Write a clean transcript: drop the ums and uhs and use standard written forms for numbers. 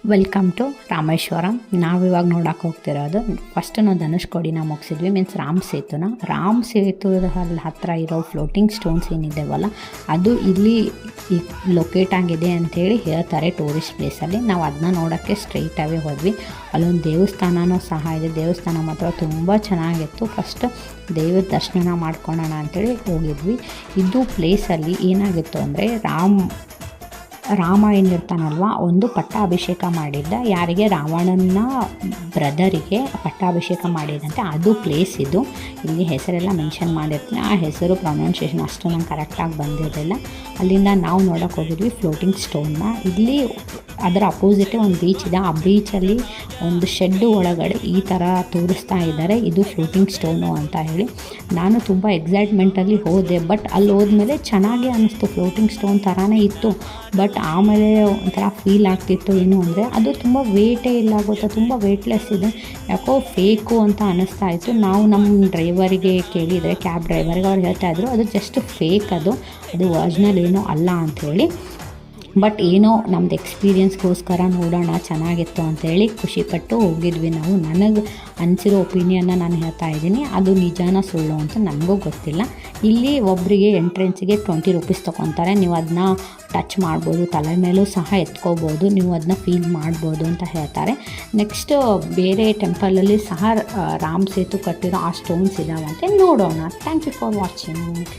Welcome to Rameswaram. ನಾವಿವಾಗ ನೋಡೋಕೆ ಹೋಗ್ತಿರೋದು first ನಾವು ಧನುಷ್ಕೋಡಿನ ಮುಗಿಸಿದ್ವಿ, ಮೀನ್ಸ್ ರಾಮ್ ಸೇತುದ ಹತ್ತಿರ ಇರೋ ಫ್ಲೋಟಿಂಗ್ ಸ್ಟೋನ್ಸ್ ಏನಿದೆವಲ್ಲ ಅದು ಇಲ್ಲಿ ಲೊಕೇಟ್ ಆಗಿದೆ ಅಂಥೇಳಿ ಹೇಳ್ತಾರೆ ಟೂರಿಸ್ಟ್ ಪ್ಲೇಸಲ್ಲಿ. ನಾವು ಅದನ್ನ ನೋಡೋಕ್ಕೆ ಸ್ಟ್ರೈಟಾಗೇ ಹೋದ್ವಿ. ಅಲ್ಲೊಂದು ದೇವಸ್ಥಾನವೂ ಸಹ ಇದೆ. ದೇವಸ್ಥಾನ ಮಾತ್ರ ತುಂಬ ಚೆನ್ನಾಗಿತ್ತು. ಫಸ್ಟ್ ದೇವರ ದರ್ಶನ ಮಾಡ್ಕೊಳ್ಳೋಣ ಅಂಥೇಳಿ ಹೋಗಿದ್ವಿ. ಇದು ಪ್ಲೇಸಲ್ಲಿ ಏನಾಗಿತ್ತು ಅಂದರೆ ರಾಮ ಏನಿರ್ತಾನಲ್ವ, ಒಂದು ಪಟ್ಟಾಭಿಷೇಕ ಮಾಡಿದ್ದ. ಯಾರಿಗೆ? ರಾವಣನ ಬ್ರದರಿಗೆ ಪಟ್ಟಾಭಿಷೇಕ ಮಾಡಿದಂತೆ. ಅದು ಪ್ಲೇಸ್ ಇದು. ಇಲ್ಲಿ ಹೆಸರೆಲ್ಲ ಮೆನ್ಷನ್ ಮಾಡಿರ್ತೀನಿ. ಆ ಹೆಸರು ಪ್ರೊನೌನ್ಸಿಯೇಷನ್ ಅಷ್ಟು ನಂಗೆ ಕರೆಕ್ಟಾಗಿ ಬಂದಿರಲಿಲ್ಲ. ಅಲ್ಲಿಂದ ನಾವು ನೋಡೋಕೆ ಹೋಗಿದ್ವಿ ಫ್ಲೋಟಿಂಗ್ ಸ್ಟೋನ್ನ. ಇಲ್ಲಿ ಅದರ ಅಪೋಸಿಟೇ ಒಂದು ಬೀಚ್ ಇದೆ. ಆ ಬೀಚಲ್ಲಿ ಒಂದು ಶೆಡ್ಡು ಒಳಗಡೆ ಈ ಥರ ತೋರಿಸ್ತಾ ಇದ್ದಾರೆ, ಇದು ಫ್ಲೋಟಿಂಗ್ ಸ್ಟೋನು ಅಂತ ಹೇಳಿ. ನಾನು ತುಂಬ ಎಕ್ಸೈಟ್ಮೆಂಟಲ್ಲಿ ಹೋದೆ. ಬಟ್ ಅಲ್ಲಿ ಹೋದ್ಮೇಲೆ ಚೆನ್ನಾಗೇ ಅನ್ನಿಸ್ತು, ಫ್ಲೋಟಿಂಗ್ ಸ್ಟೋನ್ ಥರನೇ ಇತ್ತು. ಬಟ್ ಆಮೇಲೆ ಒಂಥರ ಫೀಲ್ ಆಗ್ತಿತ್ತು ಏನು ಅಂದರೆ ಅದು ತುಂಬ ವೇಟೇ ಇಲ್ಲ ಗೊತ್ತಾ, ತುಂಬ ವೇಟ್ಲೆಸ್ ಇದೆ, ಯಾಕೋ ಫೇಕು ಅಂತ ಅನ್ನಿಸ್ತಾ ಇತ್ತು. ನಾವು ನಮ್ಮ ಡ್ರೈವರಿಗೆ ಕೇಳಿದರೆ, ಕ್ಯಾಬ್ ಡ್ರೈವರ್ಗೆ ಅವ್ರು ಹೇಳ್ತಾಯಿದ್ರು ಅದು ಜಸ್ಟ್ ಫೇಕ್, ಅದು ಒರಿಜಿನಲ್ ಏನೂ ಅಲ್ಲ ಅಂಥೇಳಿ. ಬಟ್ ಏನೋ ನಮ್ಮದು ಎಕ್ಸ್ಪೀರಿಯನ್ಸ್ಗೋಸ್ಕರ ನೋಡೋಣ ಚೆನ್ನಾಗಿತ್ತು ಅಂಥೇಳಿ ಖುಷಿಪಟ್ಟು ಹೋಗಿದ್ವಿ ನಾವು. ನನಗೆ ಅನಿಸಿರೋ ಒಪಿನಿಯನ್ನ ನಾನು ಹೇಳ್ತಾ ಇದ್ದೀನಿ, ಅದು ನಿಜಾನ ಸುಳ್ಳು ಅಂತ ನನಗೂ ಗೊತ್ತಿಲ್ಲ. ಇಲ್ಲಿ ಒಬ್ಬರಿಗೆ ಎಂಟ್ರೆನ್ಸಿಗೆ 20 ರೂಪೀಸ್ ತೊಗೊತಾರೆ. ನೀವು ಅದನ್ನ ಟಚ್ ಮಾಡ್ಬೋದು, ತಲೆ ಮೇಲೂ ಸಹ ಎತ್ಕೋಬೋದು, ನೀವು ಅದನ್ನ ಫೀಲ್ ಮಾಡ್ಬೋದು ಅಂತ ಹೇಳ್ತಾರೆ. ನೆಕ್ಸ್ಟ್ ಬೇರೆ ಟೆಂಪಲಲ್ಲಿ ಸಹ ರಾಮ್ ಸೇತು ಕಟ್ಟಿರೋ ಆ ಸ್ಟೋನ್ಸ್ ಇದ್ದಾವಂತೆ, ನೋಡೋಣ. Thank you for watching.